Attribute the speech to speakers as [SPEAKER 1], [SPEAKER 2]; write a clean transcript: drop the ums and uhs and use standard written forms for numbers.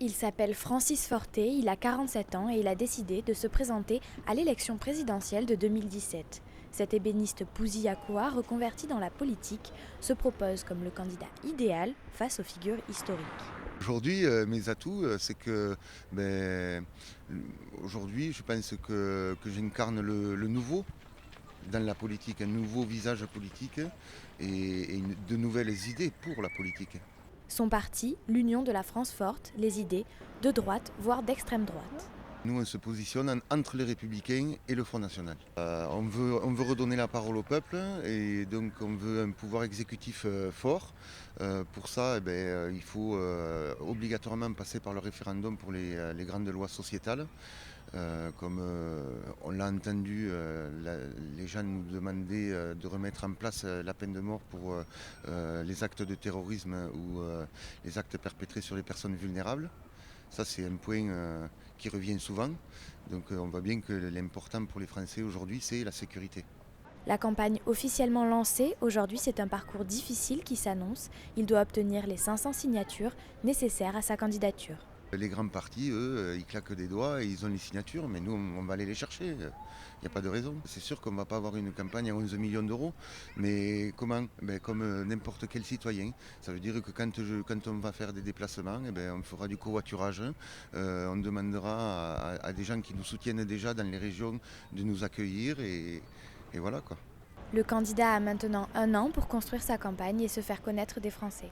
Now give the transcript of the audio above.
[SPEAKER 1] Il s'appelle Francis Forté, il a 47 ans et il a décidé de se présenter à l'élection présidentielle de 2017. Cet ébéniste Pouzy-Akoua, reconverti dans la politique, se propose comme le candidat idéal face aux figures historiques.
[SPEAKER 2] Aujourd'hui, mes atouts, c'est que ben, aujourd'hui, je pense que j'incarne le nouveau dans la politique, un nouveau visage politique et de nouvelles idées pour la politique.
[SPEAKER 1] Son parti, l'Union de la France forte, les idées de droite, voire d'extrême droite.
[SPEAKER 2] Nous, on se positionne entre les Républicains et le Front National. On veut redonner la parole au peuple et donc on veut un pouvoir exécutif fort. Pour ça, il faut obligatoirement passer par le référendum pour les grandes lois sociétales. Comme on l'a entendu, les gens nous demandaient de remettre en place la peine de mort pour les actes de terrorisme ou les actes perpétrés sur les personnes vulnérables. Ça, c'est un point qui revient souvent. Donc on voit bien que l'important pour les Français aujourd'hui, c'est la sécurité.
[SPEAKER 1] La campagne officiellement lancée, aujourd'hui c'est un parcours difficile qui s'annonce. Il doit obtenir les 500 signatures nécessaires à sa candidature.
[SPEAKER 2] Les grands partis, eux, ils claquent des doigts et ils ont les signatures, mais nous, on va aller les chercher. Il n'y a pas de raison. C'est sûr qu'on ne va pas avoir une campagne à 11 millions d'euros, mais comment? Comme n'importe quel citoyen. Ça veut dire que quand on va faire des déplacements, on fera du covoiturage. On demandera à des gens qui nous soutiennent déjà dans les régions de nous accueillir et voilà quoi.
[SPEAKER 1] Le candidat a maintenant 1 an pour construire sa campagne et se faire connaître des Français.